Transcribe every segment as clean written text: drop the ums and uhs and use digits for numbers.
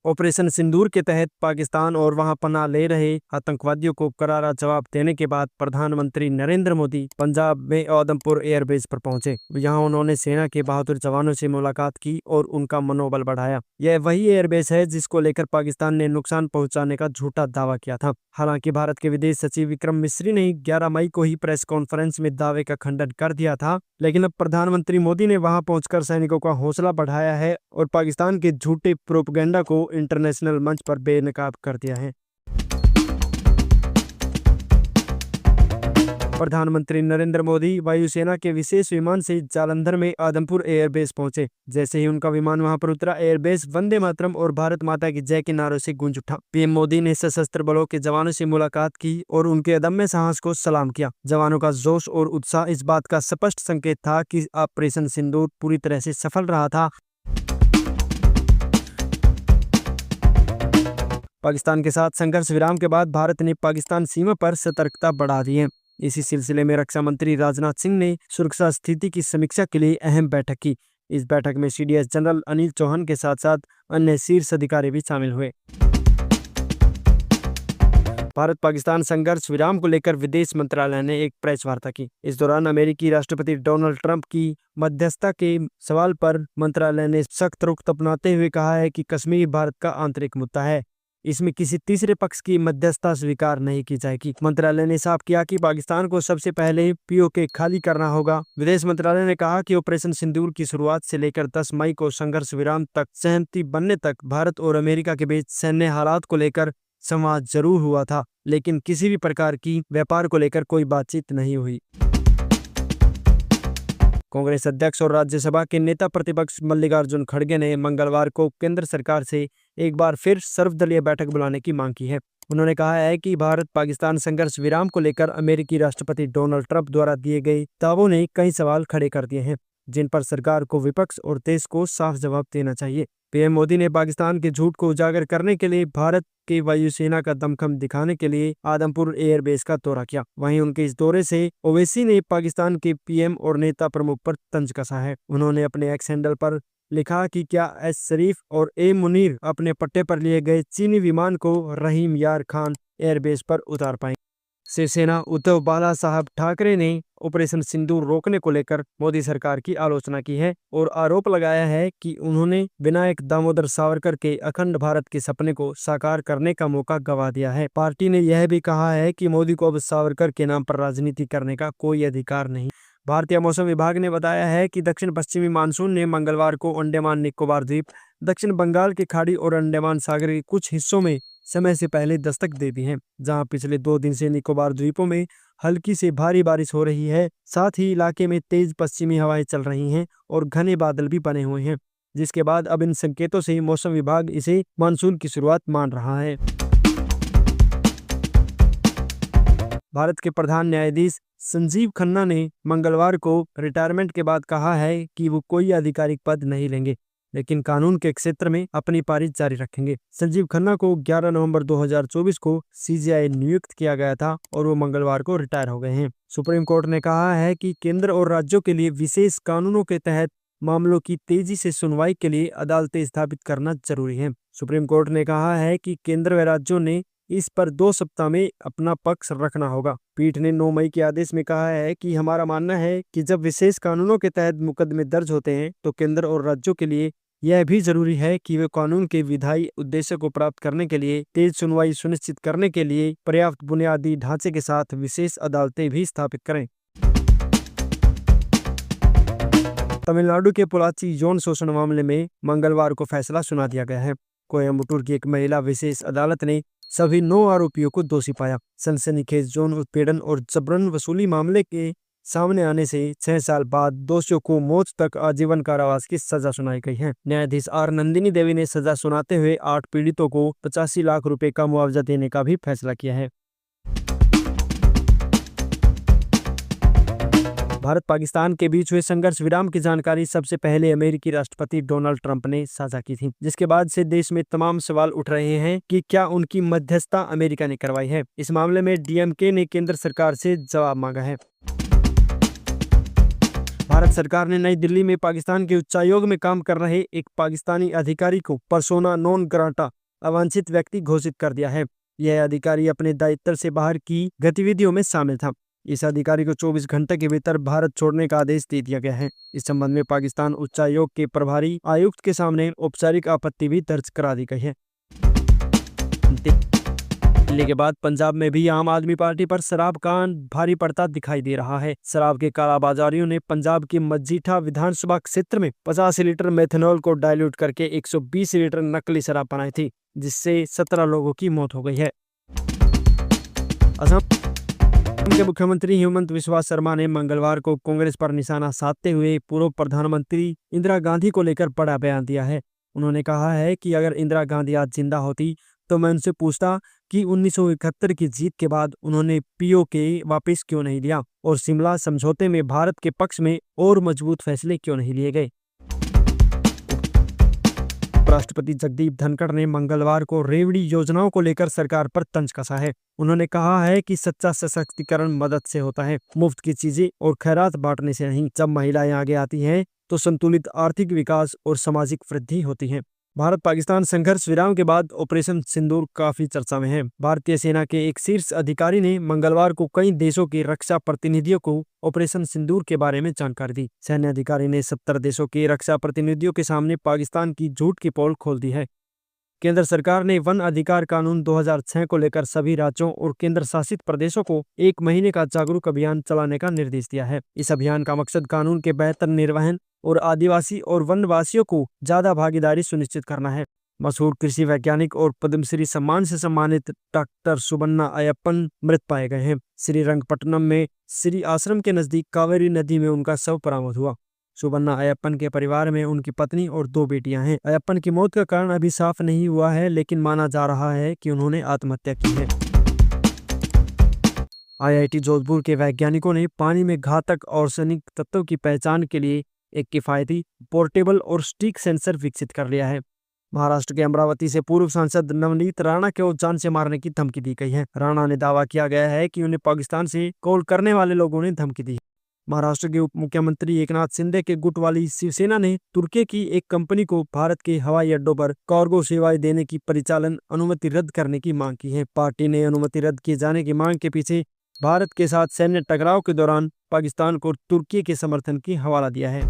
Operation सिंदूर के तहत पाकिस्तान और वहां पनाह ले रहे आतंकवादियों को करारा जवाब देने के बाद प्रधानमंत्री नरेंद्र मोदी पंजाब में उधमपुर एयरबेस पर पहुंचे। यहां उन्होंने सेना के बहादुर जवानों से मुलाकात की और उनका मनोबल बढ़ाया। यह वही एयरबेस है जिसको लेकर पाकिस्तान ने नुकसान पहुंचाने का झूठा दावा किया था। हालांकि भारत के विदेश सचिव विक्रम मिस्री ने 11 मई को ही प्रेस कॉन्फ्रेंस में दावे का खंडन कर दिया था, लेकिन अब प्रधानमंत्री मोदी ने वहां पहुंचकर सैनिकों का हौसला बढ़ाया है और पाकिस्तान के झूठे प्रोपेगेंडा को इंटरनेशनल मंच पर बेनकाब कर दिया है। प्रधानमंत्री नरेंद्र मोदी वायुसेना के विशेष विमान से जालंधर में आदमपुर एयरबेस पहुंचे। जैसे ही उनका विमान वहां पर उतरा, एयरबेस वंदे मातरम और भारत माता की जय के नारों से गूंज उठा। पीएम मोदी ने सशस्त्र बलों के जवानों से मुलाकात की और उनके अदम्य साहस को सलाम किया। जवानों का जोश और उत्साह इस बात का स्पष्ट संकेत था कि ऑपरेशन सिंदूर पूरी तरह से सफल रहा था। पाकिस्तान के साथ संघर्ष विराम के बाद भारत ने पाकिस्तान सीमा पर सतर्कता बढ़ा दी है। इसी सिलसिले में रक्षा मंत्री राजनाथ सिंह ने सुरक्षा स्थिति की समीक्षा के लिए अहम बैठक की। इस बैठक में सीडीएस जनरल अनिल चौहान के साथ साथ अन्य शीर्ष अधिकारी भी शामिल हुए। भारत पाकिस्तान संघर्ष विराम को लेकर विदेश मंत्रालय ने एक प्रेस वार्ता की। इस दौरान अमेरिकी राष्ट्रपति डोनाल्ड ट्रंप की मध्यस्थता के सवाल पर मंत्रालय ने सख्त रुख अपनाते हुए कहा है कि कश्मीर भारत का आंतरिक मुद्दा है, इसमें किसी तीसरे पक्ष की मध्यस्थता स्वीकार नहीं की जाएगी। मंत्रालय ने साफ किया कि पाकिस्तान को सबसे पहले पीओके खाली करना होगा। विदेश मंत्रालय ने कहा कि ऑपरेशन सिंदूर की शुरुआत से लेकर 10 मई को संघर्ष विराम तक सहमति बनने तक भारत और अमेरिका के बीच सैन्य हालात को लेकर संवाद जरूर हुआ था, लेकिन किसी भी प्रकार की व्यापार को लेकर कोई बातचीत नहीं हुई। कांग्रेस अध्यक्ष और राज्यसभा के नेता प्रतिपक्ष मल्लिकार्जुन खड़गे ने मंगलवार को केंद्र सरकार से एक बार फिर सर्वदलीय बैठक बुलाने की मांग की है। उन्होंने कहा है कि भारत पाकिस्तान संघर्ष विराम को लेकर अमेरिकी राष्ट्रपति डोनाल्ड ट्रंप द्वारा दिए गए दावों ने कई सवाल खड़े कर दिए हैं, जिन पर सरकार को विपक्ष और देश को साफ जवाब देना चाहिए। पीएम मोदी ने पाकिस्तान के झूठ को उजागर करने के लिए भारत की वायुसेना का दमखम दिखाने के लिए आदमपुर एयरबेस का दौरा किया। वहीं उनके इस दौरे से ओवैसी ने पाकिस्तान के पीएम और नेता प्रमुख पर तंज कसा है। उन्होंने अपने एक्स हैंडल पर लिखा कि क्या एस शरीफ और ए मुनीर अपने पट्टे पर लिए गए चीनी विमान को रहीम यार खान एयरबेस पर उतार पाएंगे। शिवसेना उद्धव बाला साहब ठाकरे ने ऑपरेशन सिंदूर रोकने को लेकर मोदी सरकार की आलोचना की है और आरोप लगाया है कि उन्होंने विनायक दामोदर सावरकर के अखंड भारत के सपने को साकार करने का मौका गंवा दिया है। पार्टी ने यह भी कहा है कि मोदी को अब सावरकर के नाम पर राजनीति करने का कोई अधिकार नहीं। भारतीय मौसम विभाग ने बताया है कि दक्षिण पश्चिमी मानसून ने मंगलवार को अंडमान निकोबार द्वीप, दक्षिण बंगाल की खाड़ी और अंडमान सागर के कुछ हिस्सों में समय से पहले दस्तक दे दी है, जहां पिछले 2 दिन से निकोबार द्वीपों में हल्की से भारी बारिश हो रही है। साथ ही इलाके में तेज पश्चिमी हवाएं चल रही हैं और घने बादल भी बने हुए हैं, जिसके बाद अब इन संकेतों से मौसम विभाग इसे मानसून की शुरुआत मान रहा है। भारत के प्रधान न्यायाधीश संजीव खन्ना ने मंगलवार को रिटायरमेंट के बाद कहा है कि वो कोई आधिकारिक पद नहीं लेंगे, लेकिन कानून के क्षेत्र में अपनी पारी जारी रखेंगे। संजीव खन्ना को 11 नवंबर 2024 को सीजेआई नियुक्त किया गया था और वो मंगलवार को रिटायर हो गए हैं। सुप्रीम कोर्ट ने कहा है कि केंद्र और राज्यों के लिए विशेष कानूनों के तहत मामलों की तेजी से सुनवाई के लिए अदालतें स्थापित करना जरूरी है। सुप्रीम कोर्ट ने कहा है कि केंद्र व राज्यों ने इस पर 2 सप्ताह में अपना पक्ष रखना होगा। पीठ ने 9 मई के आदेश में कहा है कि हमारा मानना है कि जब विशेष कानूनों के तहत मुकदमे दर्ज होते हैं तो केंद्र और राज्यों के लिए यह भी जरूरी है कि वे कानून के विधायी उद्देश्य को प्राप्त करने के लिए तेज सुनवाई सुनिश्चित करने के लिए पर्याप्त बुनियादी ढांचे के साथ विशेष अदालतें भी स्थापित करें। तमिलनाडु के पोलाची यौन शोषण मामले में मंगलवार को फैसला सुना दिया गया है। कोयम्बटूर की एक महिला विशेष अदालत ने सभी 9 आरोपियों को दोषी पाया। सनसनीखेज यौन उत्पीड़न और जबरन वसूली मामले के सामने आने से 6 साल बाद दोषियों को मौत तक आजीवन कारावास की सजा सुनाई गई है। न्यायाधीश आर नंदिनी देवी ने सजा सुनाते हुए 8 पीड़ितों को 85 लाख रुपए का मुआवजा देने का भी फैसला किया है। भारत पाकिस्तान के बीच हुए संघर्ष विराम की जानकारी सबसे पहले अमेरिकी राष्ट्रपति डोनाल्ड ट्रंप ने साझा की थी, जिसके बाद से देश में तमाम सवाल उठ रहे हैं कि क्या उनकी मध्यस्थता अमेरिका ने करवाई है। इस मामले में डीएमके ने केंद्र सरकार से जवाब मांगा है। भारत सरकार ने नई दिल्ली में पाकिस्तान के उच्चायोग में काम कर रहे एक पाकिस्तानी अधिकारी को पर्सोना नॉन ग्राटा अवांछित व्यक्ति घोषित कर दिया है। यह अधिकारी अपने दायित्व से बाहर की गतिविधियों में शामिल था। इस अधिकारी को 24 घंटे के भीतर भारत छोड़ने का आदेश दे दिया गया है। इस संबंध में पाकिस्तान उच्चायोग के प्रभारी आयुक्त के सामने औपचारिक आपत्ति भी दर्ज करा दी गई है। दिल्ली के बाद पंजाब में भी आम आदमी पार्टी पर शराब का भारी पड़ता दिखाई दे रहा है। शराब के कालाबाजारियों ने पंजाब की मजीठा विधानसभा क्षेत्र में 85 लीटर मेथनॉल को डाइल्यूट करके 120 लीटर नकली शराब बनाई थी, जिससे 17 लोगों की मौत हो गई है। असम के मुख्यमंत्री हेमंत बिस्वा शर्मा ने मंगलवार को कांग्रेस पर निशाना साधते हुए पूर्व प्रधानमंत्री इंदिरा गांधी को लेकर बड़ा बयान दिया है। उन्होंने कहा है कि अगर इंदिरा गांधी आज जिंदा होती तो मैं उनसे पूछता कि 1971 की जीत के बाद उन्होंने पीओके वापस क्यों नहीं लिया और शिमला समझौते में भारत के पक्ष में और मजबूत फैसले क्यों नहीं लिए गए। उपराष्ट्रपति जगदीप धनखड़ ने मंगलवार को रेवड़ी योजनाओं को लेकर सरकार पर तंज कसा है। उन्होंने कहा है कि सच्चा सशक्तिकरण मदद से होता है, मुफ्त की चीजें और खैरात बांटने से नहीं। जब महिलाएं आगे आती हैं तो संतुलित आर्थिक विकास और सामाजिक वृद्धि होती है। भारत पाकिस्तान संघर्ष विराम के बाद ऑपरेशन सिंदूर काफी चर्चा में है। भारतीय सेना के एक शीर्ष अधिकारी ने मंगलवार को कई देशों के रक्षा प्रतिनिधियों को ऑपरेशन सिंदूर के बारे में जानकारी दी। सैन्य अधिकारी ने 70 देशों के रक्षा प्रतिनिधियों के सामने पाकिस्तान की झूठ की पोल खोल दी है। केंद्र सरकार ने वन अधिकार कानून 2006 को लेकर सभी राज्यों और केंद्र शासित प्रदेशों को 1 महीने का जागरूक अभियान चलाने का निर्देश दिया है। इस अभियान का मकसद कानून के बेहतर निर्वहन और आदिवासी और वनवासियों को ज्यादा भागीदारी सुनिश्चित करना है। मशहूर कृषि वैज्ञानिक और पद्मश्री सम्मान से सम्मानित डॉक्टर सुबन्ना अयप्पन मृत पाए गए हैं। श्रीरंगपट्टनम में श्री आश्रम के नजदीक कावेरी नदी में उनका शव बरामद हुआ। सुबन्ना अयप्पन के परिवार में उनकी पत्नी और 2 बेटियां हैं। अयप्पन की मौत का कारण अभी साफ नहीं हुआ है, लेकिन माना जा रहा है कि उन्होंने आत्महत्या की है। IIT जोधपुर के वैज्ञानिकों ने पानी में घातक आर्सेनिक तत्वों की पहचान के लिए एक किफायती, पोर्टेबल और स्टिक सेंसर विकसित कर लिया है। महाराष्ट्र के अमरावती से पूर्व सांसद नवनीत राणा को जान से मारने की धमकी दी गई है। राणा ने दावा किया गया है कि उन्हें पाकिस्तान से कॉल करने वाले लोगों ने धमकी दी। महाराष्ट्र के उप मुख्यमंत्री एकनाथ शिंदे के गुट वाली शिवसेना ने तुर्की की एक कंपनी को भारत के हवाई अड्डों पर कार्गो सेवाएं देने की परिचालन अनुमति रद्द करने की मांग की है। पार्टी ने अनुमति रद्द किए जाने की मांग के पीछे भारत के साथ सैन्य टकराव के दौरान पाकिस्तान को तुर्की के समर्थन की हवाला दिया है।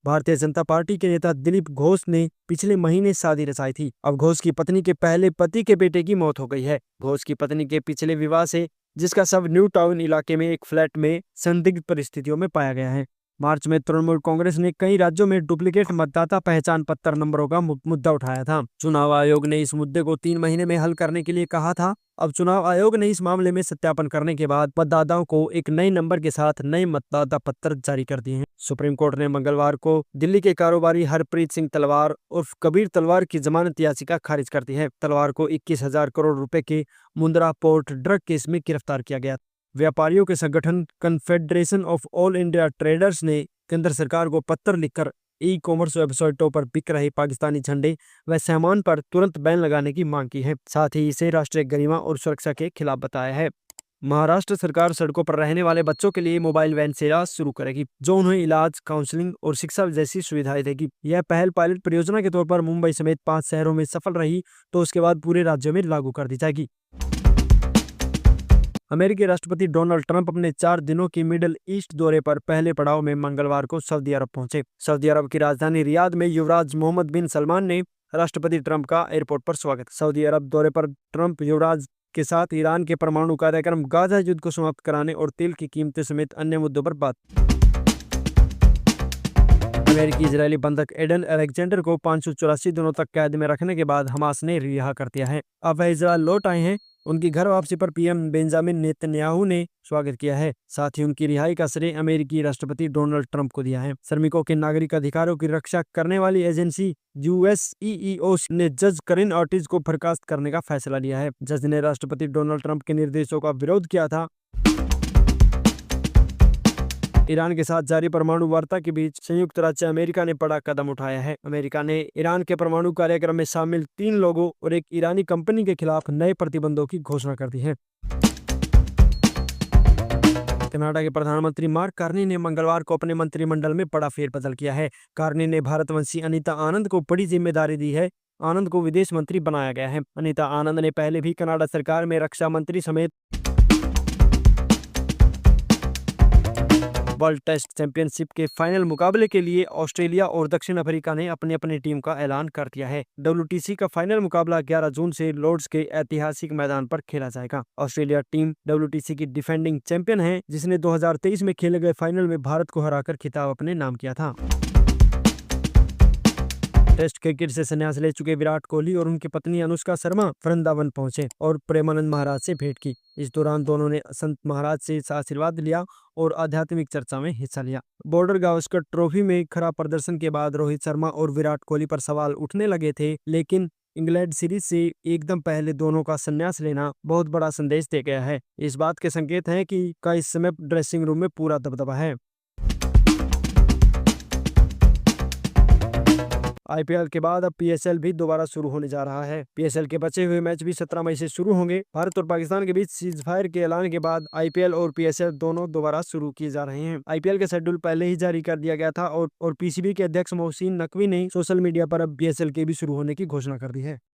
भारतीय जनता पार्टी के नेता दिलीप घोष ने पिछले महीने शादी रचाई थी। अब घोष की पत्नी के पहले पति के बेटे की मौत हो गई है। घोष की पत्नी के पिछले विवाह से, जिसका शव न्यू टाउन इलाके में एक फ्लैट में संदिग्ध परिस्थितियों में पाया गया है। मार्च में तृणमूल कांग्रेस ने कई राज्यों में डुप्लीकेट मतदाता पहचान पत्र नंबरों का मुद्दा उठाया था। चुनाव आयोग ने इस मुद्दे को 3 महीने में हल करने के लिए कहा था। अब चुनाव आयोग ने इस मामले में सत्यापन करने के बाद मतदाताओं को एक नए नंबर के साथ नए मतदाता पत्र जारी कर दिए हैं। सुप्रीम कोर्ट ने मंगलवार को दिल्ली के कारोबारी हरप्रीत सिंह तलवार उर्फ कबीर तलवार की जमानत याचिका खारिज कर दी है। तलवार को 21,000 करोड़ रुपए के मुंद्रा पोर्ट ड्रग केस में गिरफ्तार किया गया। व्यापारियों के संगठन confederation of all India traders ने केंद्र सरकार को पत्र लिखकर ई-कॉमर्स वेबसाइटों पर बिक रहे पाकिस्तानी झंडे व सामान पर तुरंत बैन लगाने की मांग की है। साथ ही इसे राष्ट्रीय गरिमा और सुरक्षा के खिलाफ बताया है। महाराष्ट्र सरकार सड़कों पर रहने वाले बच्चों के लिए मोबाइल वैन सेवा शुरू करेगी, जो उन्हें इलाज, काउंसलिंग और शिक्षा जैसी सुविधाएं देगी। यह पहल पायलट परियोजना के तौर पर मुंबई समेत 5 शहरों में सफल रही तो उसके बाद पूरे राज्यों में लागू कर दी जाएगी। अमेरिकी राष्ट्रपति डोनाल्ड ट्रंप अपने 4 दिनों की मिडिल ईस्ट दौरे पर पहले पड़ाव में मंगलवार को सऊदी अरब पहुंचे। सऊदी अरब की राजधानी रियाद में युवराज मोहम्मद बिन सलमान ने राष्ट्रपति ट्रंप का एयरपोर्ट पर स्वागत। सऊदी अरब दौरे पर ट्रंप युवराज के साथ ईरान के परमाणु कार्यक्रम, गाजा युद्ध को समाप्त कराने और तेल की कीमतें समेत अन्य मुद्दों पर बात। अमेरिकी इजरायली बंधक एडन अलेक्जेंडर को 584 दिनों तक कैद में रखने के बाद हमास ने रिहा कर दिया है। अब वह इजरायल लौट आए हैं। उनकी घर वापसी पर पीएम बेंजामिन नेतन्याहू ने स्वागत किया है। साथ ही उनकी रिहाई का श्रेय अमेरिकी राष्ट्रपति डोनाल्ड ट्रंप को दिया है। श्रमिकों के नागरिक अधिकारों की रक्षा करने वाली एजेंसी USEEO ने जज करिन ऑर्टिज को बर्खास्त करने का फैसला लिया है। जज ने राष्ट्रपति डोनाल्ड ट्रंप के निर्देशों का विरोध किया था। ईरान के साथ जारी परमाणु वार्ता के बीच संयुक्त राज्य अमेरिका ने बड़ा कदम उठाया है। अमेरिका ने ईरान के परमाणु कार्यक्रम में शामिल 3 लोगों और एक ईरानी कंपनी के खिलाफ नए प्रतिबंधों की घोषणा कर दी है। कनाडा के प्रधानमंत्री मार्क कार्नी ने मंगलवार को अपने मंत्रिमंडल में बड़ा फेरबदल किया है। कार्नी ने भारतवंशी अनीता आनंद को बड़ी जिम्मेदारी दी है। आनंद को विदेश मंत्री बनाया गया है। अनीता आनंद ने पहले भी कनाडा सरकार में रक्षा मंत्री समेत वर्ल्ड टेस्ट चैंपियनशिप के फाइनल मुकाबले के लिए ऑस्ट्रेलिया और दक्षिण अफ्रीका ने अपनी अपनी टीम का ऐलान कर दिया है। WTC का फाइनल मुकाबला 11 जून से लॉर्ड्स के ऐतिहासिक मैदान पर खेला जाएगा। ऑस्ट्रेलिया टीम WTC की डिफेंडिंग चैंपियन है, जिसने 2023 में खेले गए फाइनल में भारत को हराकर खिताब अपने नाम किया था। टेस्ट क्रिकेट से संन्यास ले चुके विराट कोहली और उनकी पत्नी अनुष्का शर्मा वृंदावन पहुंचे और प्रेमानंद महाराज से भेंट की। इस दौरान दोनों ने संत महाराज से आशीर्वाद लिया और आध्यात्मिक चर्चा में हिस्सा लिया। बॉर्डर गावस्कर ट्रॉफी में खराब प्रदर्शन के बाद रोहित शर्मा और विराट कोहली पर सवाल उठने लगे थे, लेकिन इंग्लैंड सीरीज से एकदम पहले दोनों का संन्यास लेना बहुत बड़ा संदेश दे गया है। इस बात के संकेत हैं कि इस समय ड्रेसिंग रूम में पूरा दबदबा है। IPL के बाद अब PSL भी दोबारा शुरू होने जा रहा है। PSL के बचे हुए मैच भी 17 मई से शुरू होंगे। भारत और पाकिस्तान के बीच सीजफायर के ऐलान के बाद IPL और PSL दोनों दोबारा शुरू किए जा रहे हैं। IPL का शेड्यूल पहले ही जारी कर दिया गया था और PCB के अध्यक्ष मोहसिन नकवी ने सोशल मीडिया पर अब PSL के भी शुरू होने की घोषणा कर दी है।